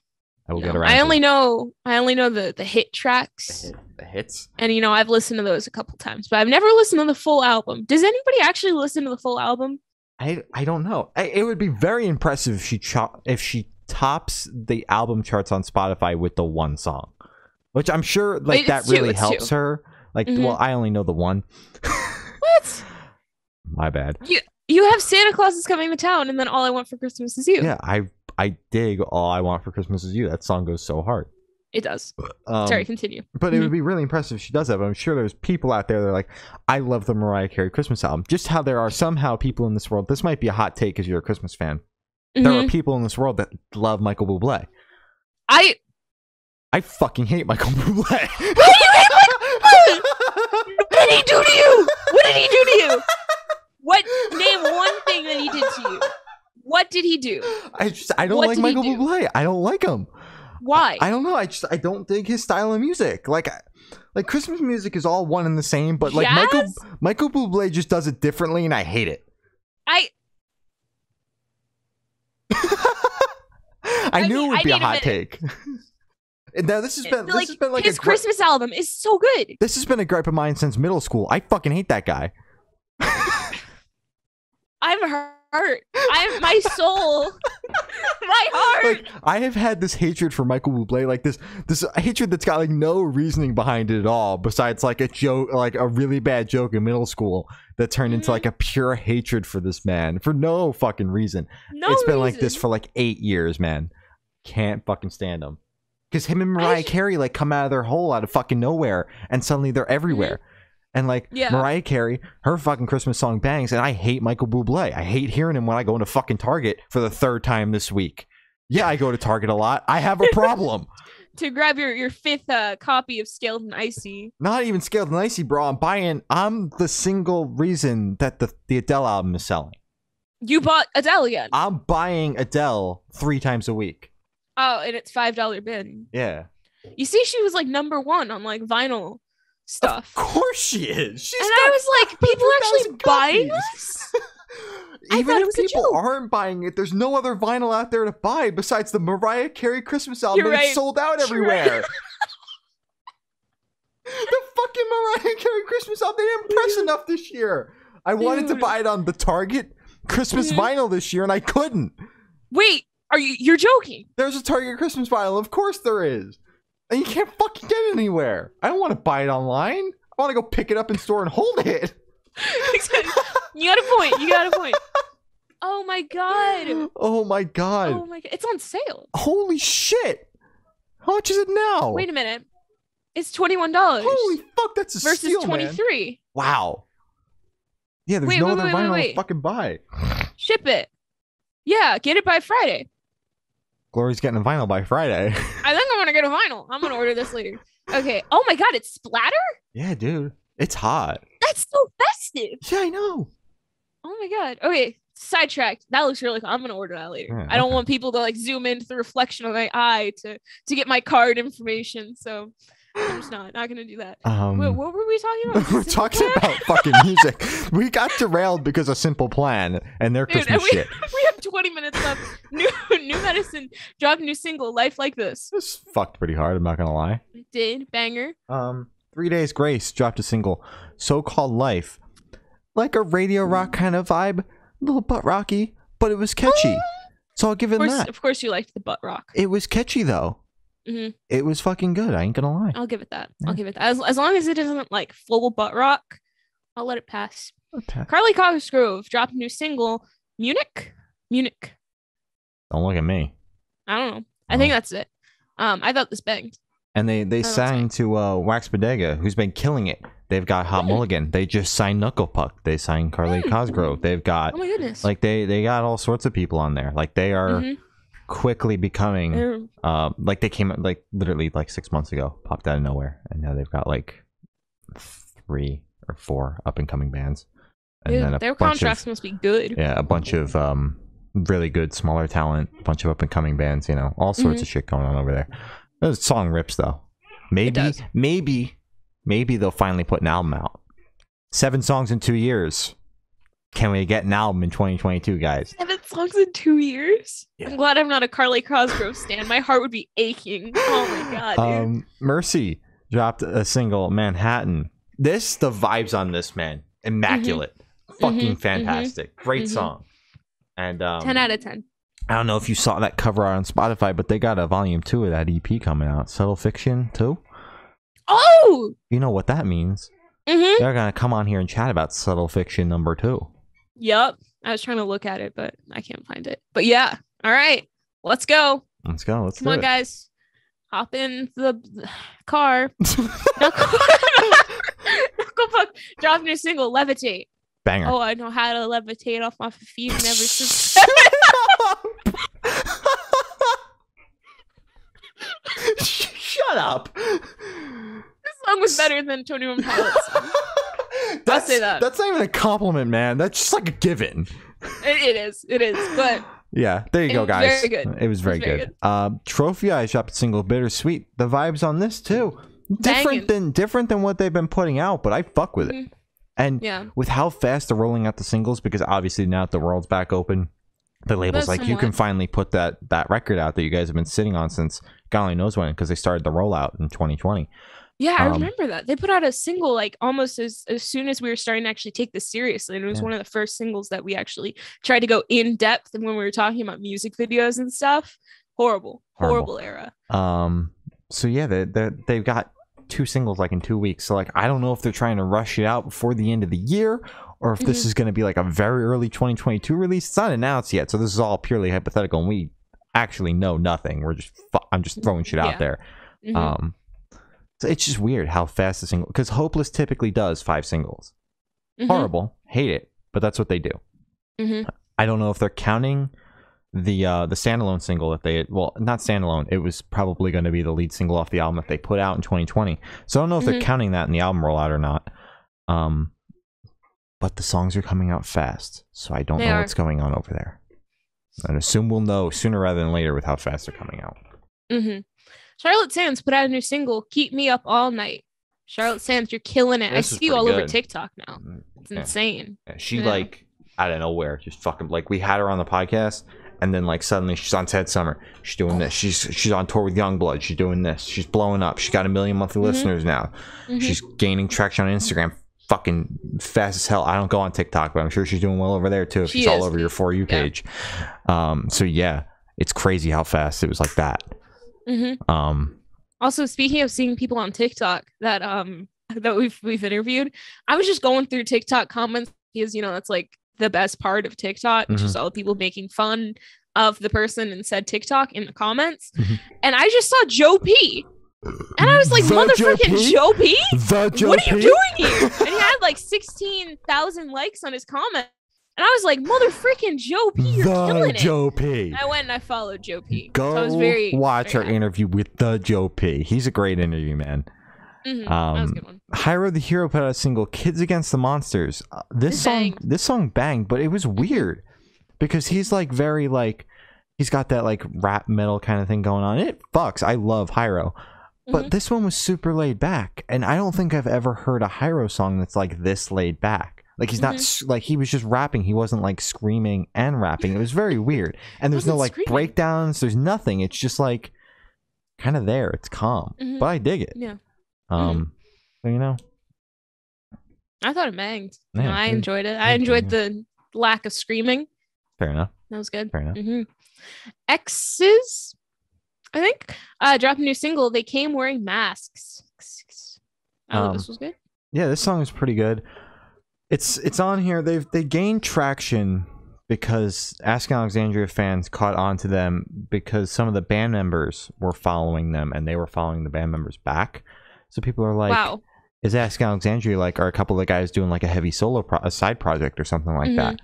I will No. get around. I to only it. know the hit tracks. The hits. And I've listened to those a couple times, but I've never listened to the full album. Does anybody actually listen to the full album? I don't know. It would be very impressive if she tops the album charts on Spotify with the one song, which I'm sure like It's that two, really it's helps two. her. Like, well, I only know the one. What? My bad. You have Santa Claus is Coming to Town, and then All I Want for Christmas Is You. Yeah, I dig All I Want for Christmas Is You. That song goes so hard. It does. Sorry, continue. But it would be really impressive if she does that. But I'm sure there's people out there that are like, I love the Mariah Carey Christmas album. Just how there are somehow people in this world. This might be a hot take because you're a Christmas fan. There are people in this world that love Michael Bublé. I fucking hate Michael Bublé. What did he do to you? What did he do to you? What? Name one thing that he did to you. What did he do? I don't like Michael Bublé. I don't like him. Why? I don't know. I don't dig his style of music. Like Christmas music is all one and the same, but like Jazz? Michael Bublé just does it differently, and I hate it. I knew it would be a hot take. Now this has been like his Christmas album is so good. This has been a gripe of mine since middle school. I fucking hate that guy. I'm hurt. My soul, my heart. Like I have had this hatred for Michael Bublé, like this hatred that's got like no reasoning behind it at all, besides like a joke, like a really bad joke in middle school that turned into like a pure hatred for this man for no fucking reason. It's been like this for like 8 years, man. Can't fucking stand him. Because him and Mariah Carey like come out of their hole out of fucking nowhere, and suddenly they're everywhere. And like Mariah Carey, her fucking Christmas song bangs, and I hate Michael Bublé. I hate hearing him when I go into fucking Target for the 3rd time this week. Yeah, I go to Target a lot. I have a problem. To grab your 5th copy of Scaled and Icy. Not even Scaled and Icy, bro. I'm the single reason that the Adele album is selling. You bought Adele again. I'm buying Adele 3 times a week. Oh, and it's $5 bin. Yeah. You see, she was like #1 on like vinyl stuff. Of course she is. And I was like, people actually buying this? Even if people aren't buying it, there's no other vinyl out there to buy besides the Mariah Carey Christmas album. You're It's right. sold out everywhere. The fucking Mariah Carey Christmas album, they didn't press enough this year. I wanted to buy it on the Target Christmas vinyl this year, and I couldn't. Wait, you're joking? There's a Target Christmas vinyl. Of course there is. And you can't fucking get it anywhere. I don't want to buy it online. I want to go pick it up in store and hold it. You got a point. Oh my god. Oh my god. Oh my god. It's on sale. Holy shit. How much is it now? Wait a minute. It's $21. Holy fuck, that's a versus steal, 23. Man. Wow. Yeah, there's no other vinyl to fucking buy. Ship it. Yeah, get it by Friday. Glory's getting a vinyl by Friday. I think I'm gonna get a vinyl. I'm gonna order this later. Okay. Oh my god, it's Splatter? Yeah, dude. It's hot. That's so festive. Yeah, I know. Oh my god. Okay, sidetracked. That looks really cool. I'm gonna order that later. Yeah, I don't want people to like zoom into the reflection of my eye to get my card information. So I'm just not gonna do that. What were we talking about? We're talking about fucking music. We got derailed because of Simple Plan and their Christmas shit. We have 20 minutes left. New Medicine dropped a new single, Life Like This. This fucked pretty hard, I'm not gonna lie. It did. Banger. 3 Days Grace dropped a single, So-Called Life. Like a radio rock kind of vibe. A little butt rocky, but it was catchy. So I'll give it that. Of course you liked the butt rock. It was catchy though. Mm-hmm. It was fucking good. I ain't gonna lie. I'll give it that. Yeah. I'll give it that. As long as it isn't like full butt rock, I'll let it pass. Okay. Carly Cosgrove dropped a new single, Munich. Don't look at me. I don't know. I think that's it. I thought this banged. And they signed to Wax Bodega, who's been killing it. They've got Hot Mulligan. They just signed Knuckle Puck. They signed Carly Cosgrove. They've got Oh my goodness. like they got all sorts of people on there. Like they are quickly becoming like they came like literally like 6 months ago, popped out of nowhere, and now they've got like 3 or 4 up and coming bands. and then a Their bunch contracts of must be good. yeah, a bunch of really good smaller talent, a bunch of up and coming bands, you know, all sorts of shit going on over there. The song rips though. Maybe they'll finally put an album out. 7 songs in 2 years. Can we get an album in 2022, guys? 7 songs in 2 years? Yeah. I'm glad I'm not a Carly Cosgrove stan. My heart would be aching. Oh my god, dude. Mercy dropped a single, Manhattan. The vibes on this, man, immaculate. Fucking fantastic. Great song. And 10 out of 10. I don't know if you saw that cover art on Spotify, but they got a volume 2 of that EP coming out. Subtle Fiction 2. Oh! You know what that means. They're gonna come on here and chat about Subtle Fiction number 2. Yep. I was trying to look at it, but I can't find it. But yeah. All right. Let's go. Let's go. Let's Come on, guys. Hop in the car. Knuckle Puck dropping a single, Levitate. Banger. Oh, I know how to levitate off my feet and ever since. Shut up. This song was better than Tony One Pilot's song. I'll say that. That's not even a compliment, man. That's just like a given. It is. But yeah, there you go, guys. Very good. It was very good. Trophy Eyes dropped a single, Bittersweet. The vibes on this too, different than what they've been putting out, but I fuck with it. And with how fast they're rolling out the singles, because obviously now that the world's back open, the label's like, you can finally put that record out that you guys have been sitting on since God only knows when, because they started the rollout in 2020. Yeah, I remember that. They put out a single like almost as soon as we were starting to actually take this seriously. And it was one of the first singles that we actually tried to go in depth. And when we were talking about music videos and stuff, horrible era. So yeah, they've got 2 singles like in 2 weeks. So like, I don't know if they're trying to rush it out before the end of the year, or if this is going to be like a very early 2022 release. It's not announced yet, so this is all purely hypothetical, and we actually know nothing. I'm just throwing shit out there. So it's just weird how fast the single, because Hopeless typically does 5 singles. Horrible, hate it, but that's what they do. I don't know if they're counting the standalone single that not standalone, it was probably going to be the lead single off the album that they put out in 2020. So I don't know if they're counting that in the album rollout or not. But the songs are coming out fast, so I don't know what's going on over there. And assume we'll know sooner rather than later with how fast they're coming out. Charlotte Sands put out a new single, Keep Me Up All Night. Charlotte Sands, you're killing it. I see you all over TikTok now. It's insane. Yeah, she like out of nowhere just fucking like, we had her on the podcast, and then like suddenly she's on Ted Summer. She's doing this. She's on tour with Youngblood. She's doing this. She's blowing up. She's got 1 million monthly listeners now. She's gaining traction on Instagram. Fucking fast as hell. I don't go on TikTok, but I'm sure she's doing well over there too. She's all over your For You page. So yeah, it's crazy how fast it was like that. Also, speaking of seeing people on TikTok that we've interviewed, I was just going through TikTok comments because that's like the best part of TikTok, just all the people making fun of the person in said TikTok in the comments. And I just saw Joe P. And I was like, motherfucking Joe P? What are you doing here? And he had like 16,000 likes on his comment. And I was like, motherfucking Joe P, you're killing it. Joe P. I went and I followed Joe P. Go so I was very, watch our interview with the Joe P. He's a great interview, man. That was a good one. Hyro the Hero put out a single, Kids Against the Monsters. This song banged, but it was weird because he's like very like, he's got that like rap metal kind of thing going on. It fucks. I love Hyro. But this one was super laid back, and I don't think I've ever heard a Hyro song that's like this laid back. Like he's not like, he was just rapping. He wasn't like screaming and rapping. It was very weird. And there's no like breakdowns. There's nothing. It's just like kind of there. It's calm, but I dig it. Yeah. So, I thought it banged. I enjoyed it. I enjoyed the lack of screaming. Fair enough. That was good. Fair enough. X's, I think, dropped a new single. They Came Wearing Masks. I thought this was good. Yeah, this song is pretty good. It's on here. They gained traction because Ask Alexandria fans caught on to them because some of the band members were following them and they were following the band members back. So people are like, wow, is Ask Alexandria like, are a couple of guys doing like a heavy solo a side project or something like that?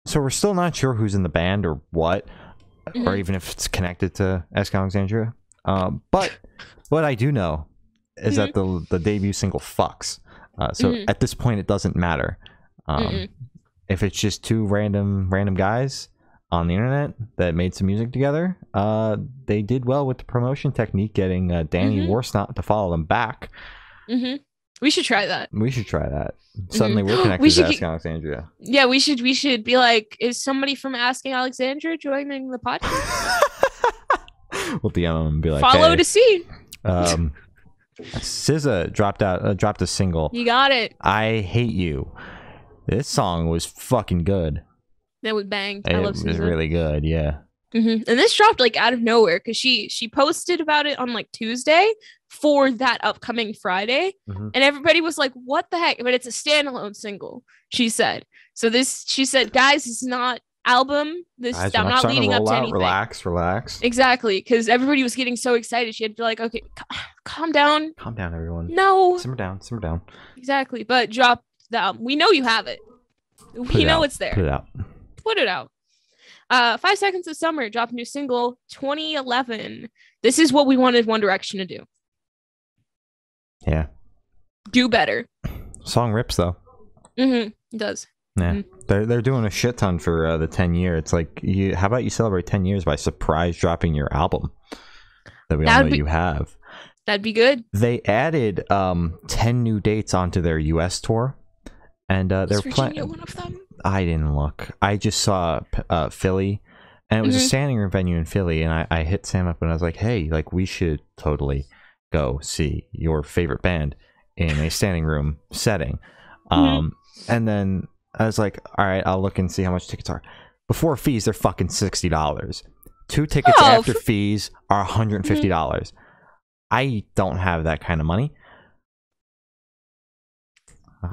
So we're still not sure who's in the band or what, or even if it's connected to Ask Alexandria. But what I do know is that the debut single fucks. So at this point, it doesn't matter. Mm-mm. If it's just two random guys on the internet that made some music together, they did well with the promotion technique, getting Danny Worsnop to follow them back. We should try that. We should try that. Suddenly we're connected to Asking Alexandria. Yeah, we should be like, is somebody from Asking Alexandria joining the podcast? We'll DM them and be like, follow hey, to see. SZA dropped a single. You got it. I Hate You. This song was fucking good. That was banged. It was really good, yeah. And this dropped like out of nowhere because she posted about it on like Tuesday for that upcoming Friday, and everybody was like, "What the heck?" But it's a standalone single, she said. So she said, "Guys, it's not album. I'm not leading up to anything. Relax. Exactly, because everybody was getting so excited. She had to be like, "Okay, calm down, everyone. No, simmer down." Exactly, but drop the album. We know you have it. We know it's there. Put it out. 5 Seconds of Summer dropped a new single 2011. This is what we wanted One Direction to do. Yeah. Do better. Song rips though. It does. Yeah. They're doing a shit ton for the 10 year. It's like, how about you celebrate 10 years by surprise dropping your album that we all know you have. That'd be good. They added 10 new dates onto their US tour, and they're playing. One of them? I didn't look. I just saw Philly, and it was a standing room venue in Philly, and I hit Sam up and I was like, hey, like, we should totally go see your favorite band in a standing room setting. And then I was like, all right, I'll look and see how much tickets are. Before fees, they're fucking $60. 2 tickets after fees are $150. I don't have that kind of money.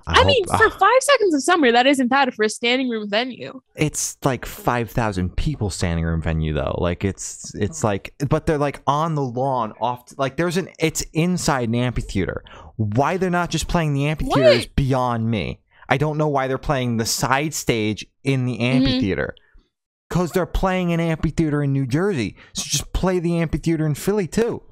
I mean, for 5 Seconds of Summer, that isn't bad for a standing room venue. It's like 5,000 people standing room venue though. Like it's like, but they're like on the lawn off. Like it's inside an amphitheater. Why they're not just playing the amphitheater is beyond me. I don't know why they're playing the side stage in the amphitheater. Because they're playing an amphitheater in New Jersey. So just play the amphitheater in Philly too.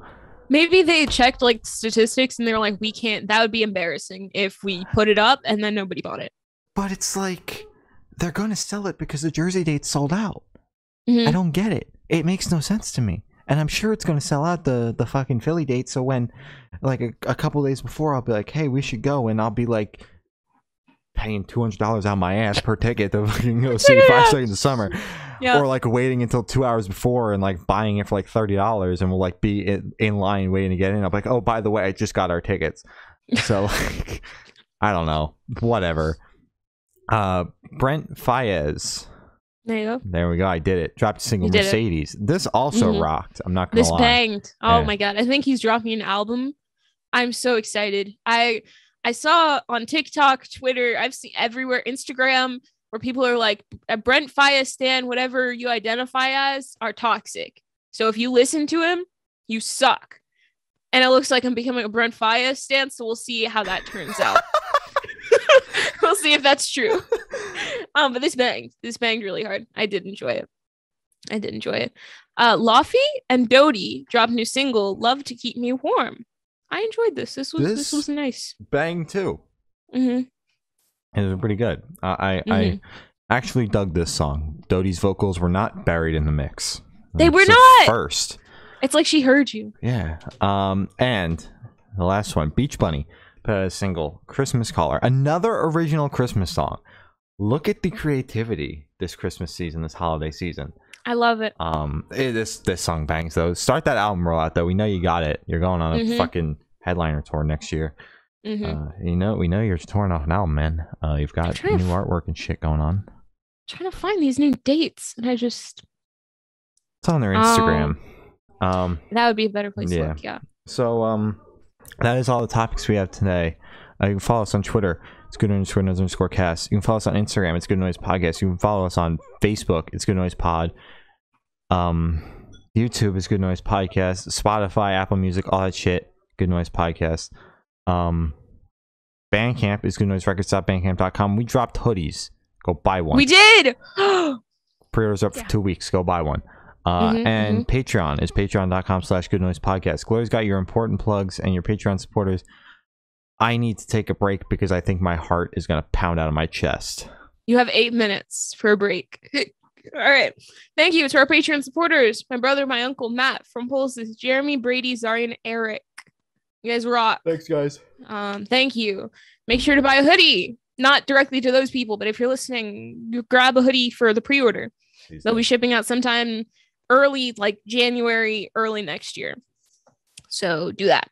Maybe they checked like statistics and they're like, we can't, that would be embarrassing if we put it up and then nobody bought it. But it's like, they're going to sell it because the Jersey date's sold out. I don't get it. It makes no sense to me. And I'm sure it's going to sell out the fucking Philly date. So when like a couple days before, I'll be like, hey, we should go. And I'll be like paying $200 out my ass per ticket to fucking go see 5 Seconds of Summer. Or like waiting until 2 hours before and like buying it for like $30 and we'll like be in line waiting to get in. I'm like, oh, by the way, I just got our tickets. So like, I don't know, whatever. Brent Faiyaz. There you go. There we go. I did it. Dropped a single, Mercedes. This also rocked. I'm not gonna lie. This banged. Oh my god. I think he's dropping an album. I'm so excited. I saw on TikTok, Twitter, I've seen everywhere, Instagram, where people are like, a Brent Faiyaz stan, whatever you identify as, are toxic. So if you listen to him, you suck. And it looks like I'm becoming a Brent Faiyaz stan, so we'll see how that turns out. We'll see if that's true. But this banged. This banged really hard. I did enjoy it. Laufey and Dodie dropped a new single, Love to Keep Me Warm. I enjoyed this. This was nice. Bang too. It was pretty good. I actually dug this song. Dodie's vocals were not buried in the mix. They were not. First. It's like she heard you. Yeah. And the last one, Beach Bunny, put out a single, Christmas Caller. Another original Christmas song. Look at the creativity this Christmas season, this holiday season. I love it. This song bangs though. Start that album rollout though. We know you got it. You're going on a fucking headliner tour next year. We know you're touring off an album, man. You've got new artwork and shit going on. Trying to find these new dates, and it's on their Instagram. That would be a better place to look. Yeah. So that is all the topics we have today. You can follow us on Twitter. It's good_noise_cast. You can follow us on Instagram. It's Good Noise Podcast. You can follow us on Facebook. It's Good Noise Pod. YouTube is Good Noise Podcast. Spotify, Apple Music, all that shit. Good Noise Podcast. Bandcamp is goodnoiserecords.bandcamp.com. We dropped hoodies. Go buy one. We did. Pre-orders up for 2 weeks. Go buy one. And Patreon is patreon.com/goodnoisepodcast. Gloria's got your important plugs and your Patreon supporters. I need to take a break because I think my heart is going to pound out of my chest. You have 8 minutes for a break. All right. Thank you to our Patreon supporters. My brother, my uncle, Matt from Pulses, Jeremy, Brady, Zarian, Eric. You guys rock. Thanks, guys. Thank you. Make sure to buy a hoodie. Not directly to those people, but if you're listening, you grab a hoodie for the pre-order. They'll be shipping out sometime early, like January, early next year. So do that.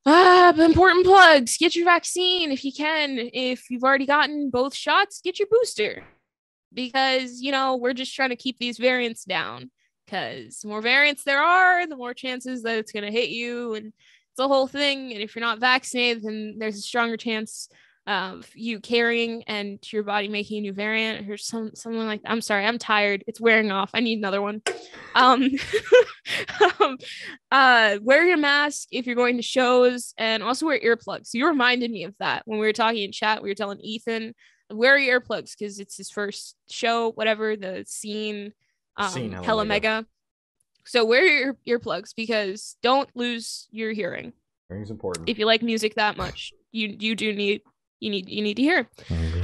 Important plugs. Get your vaccine if you can. If you've already gotten both shots, get your booster. Because, you know, we're just trying to keep these variants down. Because the more variants there are, the more chances that it's going to hit you. And it's a whole thing. And if you're not vaccinated, then there's a stronger chance of you carrying and your body making a new variant or something like that. I'm sorry, I'm tired. It's wearing off. I need another one. Wear your mask if you're going to shows, and also wear earplugs. You reminded me of that when we were talking in chat. We were telling Ethan, wear your earplugs because it's his first show, whatever, the scene Hella Mega. So wear your earplugs because don't lose your hearing. Hearing's important. If you like music that much, you need to hear.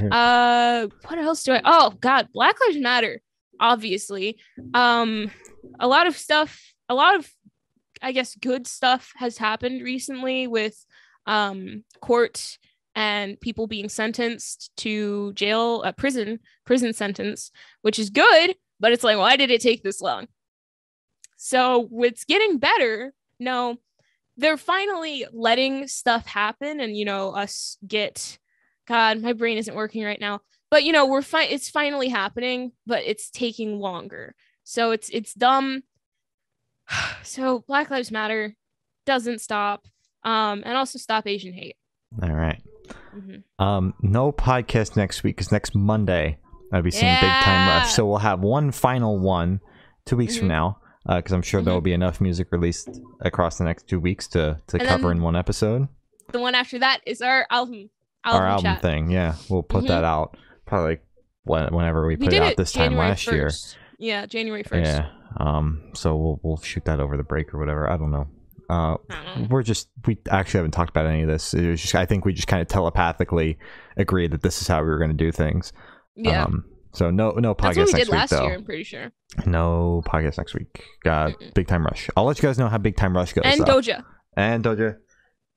What else do I? Oh God, Black Lives Matter. Obviously, a lot of I guess good stuff has happened recently with court and people being sentenced to jail, prison sentence, which is good. But it's like, why did it take this long? So it's getting better. No, they're finally letting stuff happen, and you know, us get. God, my brain isn't working right now. But you know, we're fine. It's finally happening, but it's taking longer. So it's dumb. So Black Lives Matter doesn't stop. And also stop Asian hate. All right. No podcast next week because next Monday I'll be seeing Big Time Rush. So we'll have one final one 2 weeks from now. Because I'm sure there will be enough music released across the next 2 weeks to cover in one episode. The one after that is our album chat thing. Yeah, we'll put that out probably whenever we put it out this time last year. Yeah, January 1st. Yeah. So we'll shoot that over the break or whatever. I don't know. We actually haven't talked about any of this. It was just, I think we just kind of telepathically agreed that this is how we were going to do things. Yeah. So no podcast That's what we next did last week, year, I'm pretty sure. No podcast next week. Big Time Rush. I'll let you guys know how Big Time Rush goes. And Doja.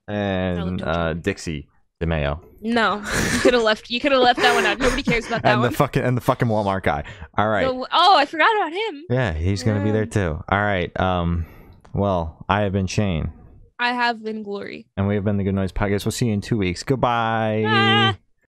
And Dixie DeMayo. No, you could have left that one out. Nobody cares about that one. And the fucking Walmart guy. All right. I forgot about him. Yeah, he's gonna be there too. All right. Well, I have been Shane. I have been Glory. And we have been the Good Noise Podcast. We'll see you in 2 weeks. Goodbye.